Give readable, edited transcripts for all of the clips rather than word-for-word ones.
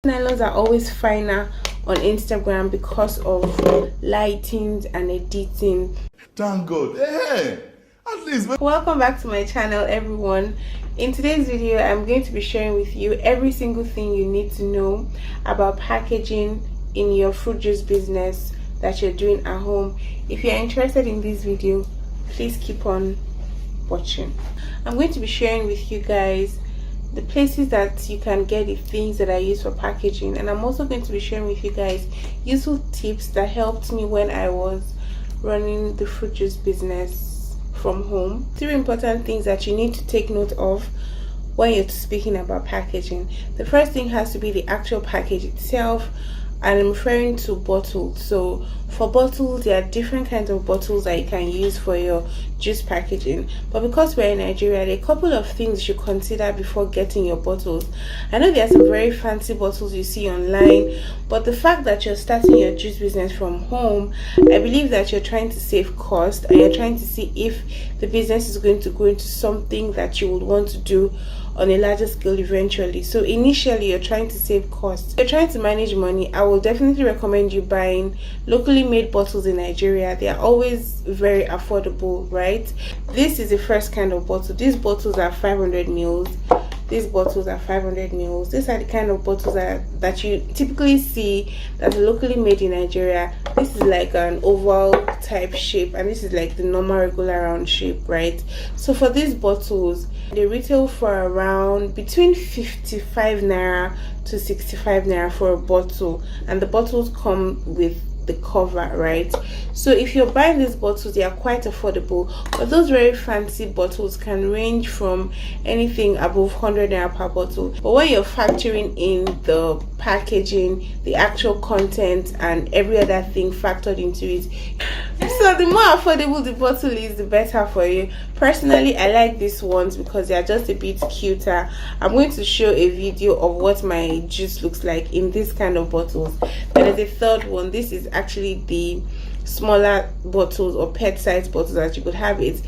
nylons are always finer on Instagram because of lightings and editing. Thank God. Hey, at least. Welcome back to my channel, everyone. In today's video, I'm going to be sharing with you every single thing you need to know about packaging in your fruit juice business that you're doing at home. If you're interested in this video, please keep on watching. I'm going to be sharing with you guys the places that you can get the things that I use for packaging, and I'm also going to be sharing with you guys useful tips that helped me when I was running the fruit juice business from home. 3 important things that you need to take note of when you're speaking about packaging. The first thing has to be the actual package itself, and I'm referring to bottles. So for bottles, there are different kinds of bottles that you can use for your juice packaging, but because we're in Nigeria, there are a couple of things you should consider before getting your bottles. I know there are some very fancy bottles you see online, but the fact that you're starting your juice business from home, I believe that you're trying to save cost and you're trying to see if the business is going to go into something that you would want to do on a larger scale eventually. So initially you're trying to save costs, you're trying to manage money. I will definitely recommend you buying locally made bottles in Nigeria. They are always very affordable, right? This is the first kind of bottle. These bottles are 500 mils. These bottles are 500 mils. These are the kind of bottles that you typically see that are locally made in Nigeria. This is like an oval type shape, and this is like the normal regular round shape, right? So for these bottles, they retail for around between 55 naira to 65 naira for a bottle, and the bottles come with the cover, right? So if you're buying these bottles, they are quite affordable, but those very fancy bottles can range from anything above 100 naira per bottle. But when you're factoring in the packaging, the actual content, and every other thing factored into it, so the more affordable the bottle is, the better for you. Personally, I like these ones because they are just a bit cuter. I'm going to show a video of what my juice looks like in this kind of bottles. Then there's a third one. This is actually the smaller bottles or pet size bottles that you could have it.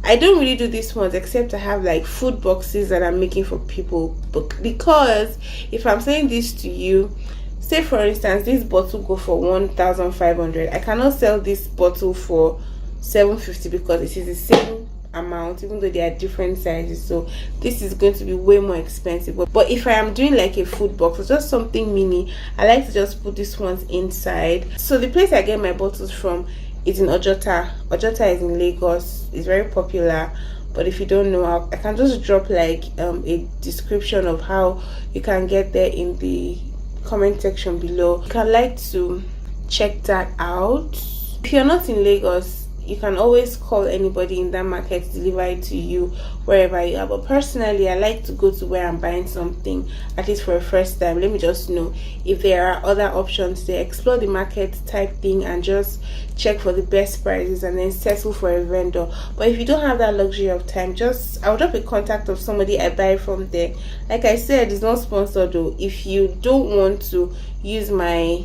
I don't really do these ones except to have like food boxes that I'm making for people, because if I'm saying this to you, say for instance this bottle go for 1,500, I cannot sell this bottle for 750 because it is the same amount even though they are different sizes. So this is going to be way more expensive. But if I am doing like a food box or just something mini, I like to just put these ones inside. So the place I get my bottles from is in Ojota. Ojota is in Lagos. It's very popular, but if you don't know, I can just drop like a description of how you can get there in the comment section below. You can like to check that out. If you're not in Lagos, you can always call anybody in that market to deliver it to you wherever you are. But personally, I like to go to where I'm buying something, at least for a first time. Let me just know if there are other options there. Explore the market type thing and just check for the best prices and then settle for a vendor. But if you don't have that luxury of time, I'll drop a contact of somebody I buy from there. Like I said, it's not sponsored though. If you don't want to use my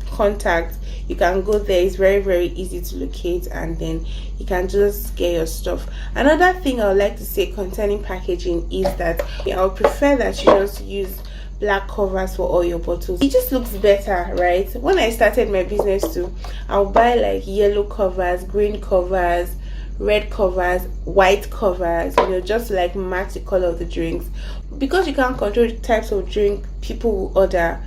contact, you can go there. It's very, very easy to locate, and then you can just get your stuff. Another thing I would like to say concerning packaging is that I would prefer that you just use black covers for all your bottles. It just looks better, right? When I started my business too, I'll buy like yellow covers, green covers, red covers, white covers, you know, just like match the color of the drinks. Because you can't control the types of drink people will order,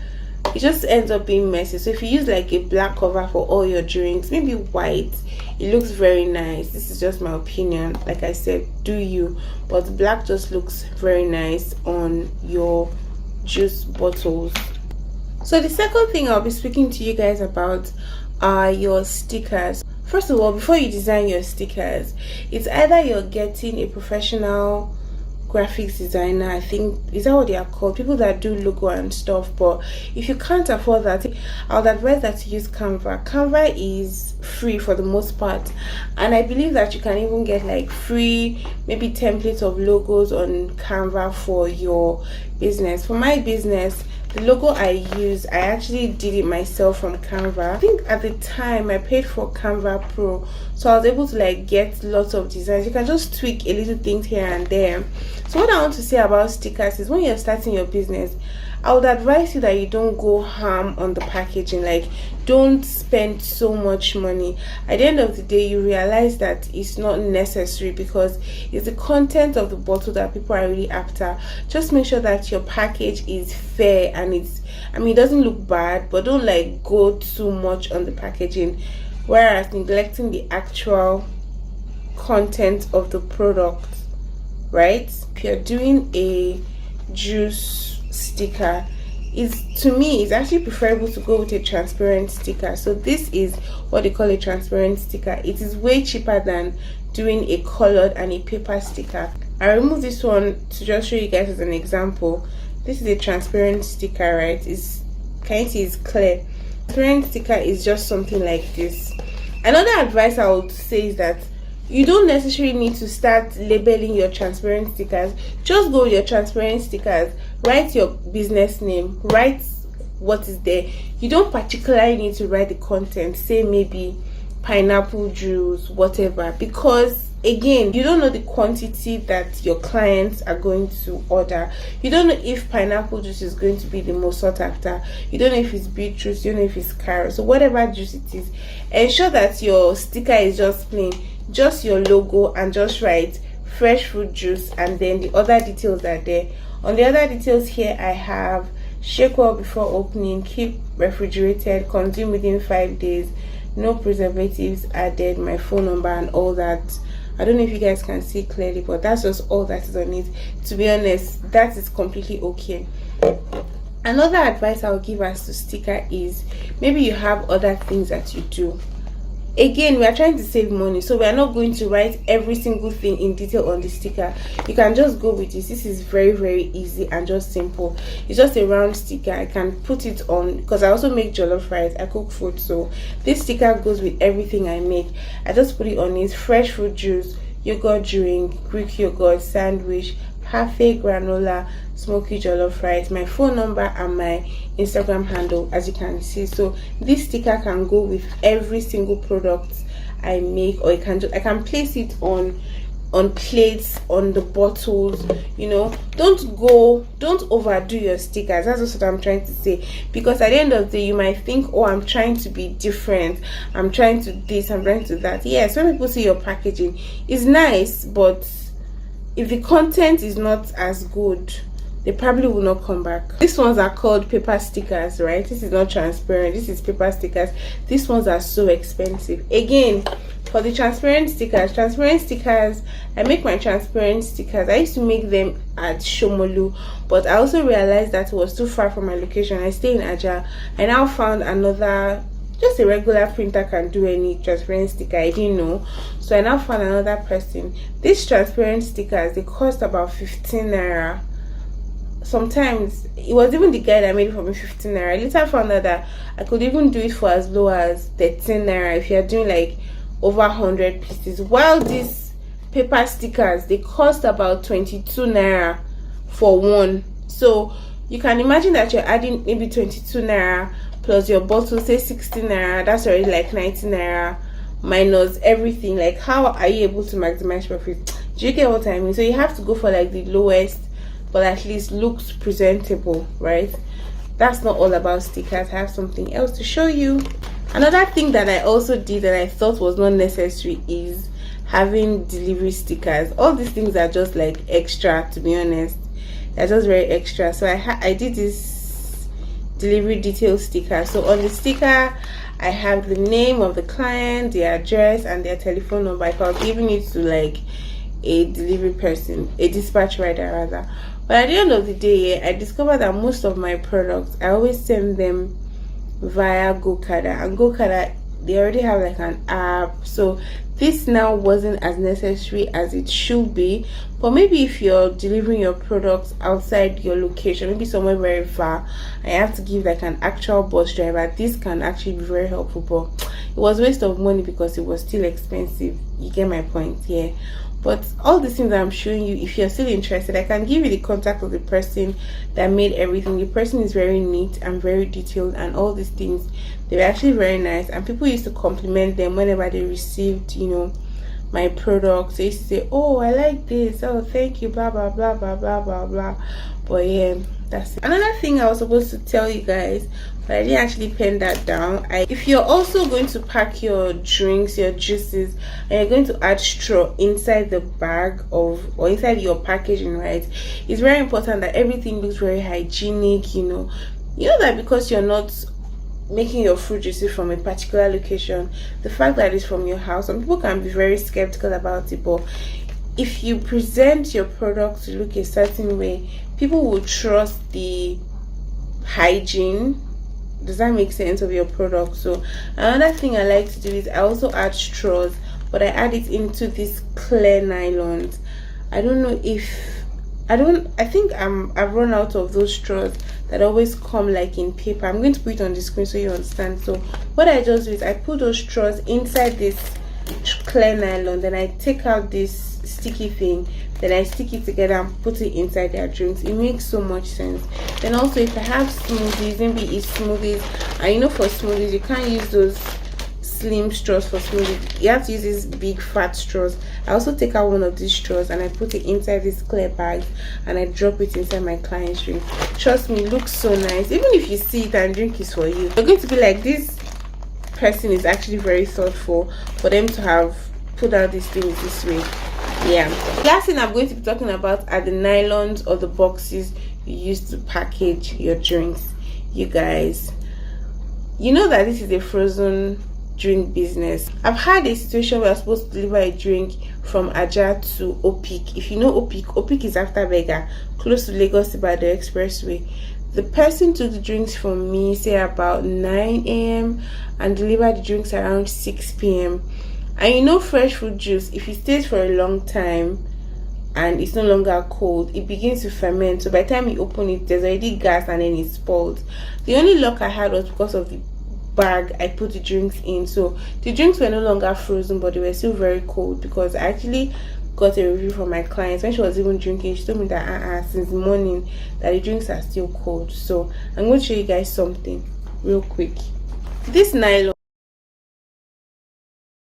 it just ends up being messy. So if you use like a black cover for all your drinks, maybe white, it looks very nice. This is just my opinion. Like I said, do you, but black just looks very nice on your juice bottles. So the second thing I'll be speaking to you guys about are your stickers. First of all, before you design your stickers, it's either you're getting a professional graphics designer, I think, is that what they are called, people that do logo and stuff. But if you can't afford that, I would advise that to use Canva. Canva is free for the most part, and I believe that you can even get like free maybe templates of logos on Canva for your business. For my business, the logo I use, I actually did it myself from Canva. I think at the time I paid for Canva Pro, so I was able to like get lots of designs. You can just tweak a little things here and there. So what I want to say about stickers is when you're starting your business, I would advise you that you don't go ham on the packaging. Like, don't spend so much money. At the end of the day, you realize that it's not necessary because it's the content of the bottle that people are really after. Just make sure that your package is fair and it doesn't look bad, but don't like go too much on the packaging, whereas neglecting the actual content of the product, right? If you're doing a juice sticker, to me it's actually preferable to go with a transparent sticker. So this is what they call a transparent sticker. It is way cheaper than doing a colored and a paper sticker. I removed this one to just show you guys as an example. This is a transparent sticker, right? Can you see it's clear? Transparent sticker is just something like this. Another advice I would say is that you don't necessarily need to start labeling your transparent stickers. Just go with your transparent stickers, write your business name, write what is there. You don't particularly need to write the content, say maybe pineapple juice, whatever, because again, you don't know the quantity that your clients are going to order. You don't know if pineapple juice is going to be the most sought after. You don't know if it's beetroot, you don't know if it's carrot. So whatever juice it is, ensure that your sticker is just plain, just your logo, and just write fresh fruit juice, and then the other details are there. On the other details here, I have shake well before opening, keep refrigerated, consume within 5 days, no preservatives added, my phone number, and all that. I don't know if you guys can see clearly, but that's just all that is on it. To be honest, that is completely okay. Another advice I'll give as to sticker is maybe you have other things that you do. Again, we are trying to save money, so we are not going to write every single thing in detail on the sticker. You can just go with this. This is very, very easy and just simple. It's just a round sticker. I can put it on because I also make jollof rice. I cook food, so this sticker goes with everything I make. I just put it on it. Fresh fruit juice, yogurt drink, Greek yogurt, sandwich, parfait granola, smoky jollof rice, my phone number, and my Instagram handle, as you can see. So this sticker can go with every single product I make, or I can place it on plates, on the bottles. You know, don't overdo your stickers. That's just what I'm trying to say, because at the end of the day you might think, oh, I'm trying to be different, I'm trying to this, I'm trying to that. Yes, when people see your packaging, it's nice, but if the content is not as good, they probably will not come back. These ones are called paper stickers, right? This is not transparent, this is paper stickers. These ones are so expensive. Again, for the transparent stickers, I make my transparent stickers. I used to make them at Shomolu, but I also realized that it was too far from my location. I stay in Aja. I now found another, just a regular printer can do any transparent sticker. I didn't know, so I now found another person. These transparent stickers, they cost about 15 naira. Sometimes it was even the guy that made it for me 15 naira. I later found out that I could even do it for as low as 13 naira if you're doing like over 100 pieces, while these paper stickers, they cost about 22 naira for one. So you can imagine that you're adding maybe 22 naira plus your bottle, say 16 naira. That's already like 90 naira minus everything. Like, how are you able to maximize profit? Do you get what I mean? So you have to go for like the lowest, but at least looks presentable, right? That's not all about stickers. I have something else to show you. Another thing that I also did that I thought was not necessary is having delivery stickers. All these things are just like extra, to be honest. They're just very extra. So I did this delivery detail sticker. So on the sticker, I have the name of the client, their address, and their telephone number. If I was giving it to like a delivery person, a dispatch rider rather. But at the end of the day, I discovered that most of my products, I always send them via GoCada, and GoCada, they already have like an app, so this now wasn't as necessary as it should be. But maybe if you're delivering your products outside your location, maybe somewhere very far, and you have to give like an actual bus driver, this can actually be very helpful. But it was a waste of money because it was still expensive. You get my point here. But all the things that I'm showing you, if you're still interested, I can give you the contact of the person that made everything. The person is very neat and very detailed, and all these things, they were actually very nice, and people used to compliment them whenever they received, you know, my products. They used to say, oh, I like this, oh, thank you, blah blah blah blah blah blah blah. But yeah, That's it. Another thing I was supposed to tell you guys, but I didn't actually pen that down. If you're also going to pack your drinks, your juices, and you're going to add straw inside the bag or inside your packaging, right, it's very important that everything looks very hygienic. You know that because you're not making your fruit juices from a particular location, the fact that it's from your house, some people can be very skeptical about it, but if you present your product to look a certain way, people will trust the hygiene. Does that make sense, of your product? So another thing I like to do is I also add straws, but I add it into these clear nylons. I think I've run out of those straws that always come like in paper. I'm going to put it on the screen so you understand. So what I just do is I put those straws inside this clear nylon, then I take out this sticky thing, then I stick it together and put it inside their drinks. It makes so much sense. Then also, if I have smoothies, maybe it's smoothies, and for smoothies you can't use those slim straws for smoothies, you have to use these big fat straws. I also take out one of these straws and I put it inside this clear bag and I drop it inside my client's drink. Trust me, it looks so nice. Even if you see it and drink is for you, you're going to be like, this person is actually very thoughtful for them to have put out these things this way. Yeah, last thing I'm going to be talking about are the nylons or the boxes you use to package your drinks. You guys, you know that this is a frozen drink business. I've had a situation where I was supposed to deliver a drink from Aja to Opik. If you know Opik is after Vega, close to Lagos Ibadan Expressway. The person took the drinks from me, say about 9 a.m. and delivered the drinks around 6 p.m. And fresh fruit juice, if it stays for a long time and it's no longer cold, it begins to ferment. So by the time you open it, there's already gas and then it's spoiled. The only luck I had was because of the bag I put the drinks in. So the drinks were no longer frozen, but they were still very cold, because I actually got a review from my client when she was even drinking. She told me that since the morning that the drinks are still cold. So I'm going to show you guys something real quick. This nylon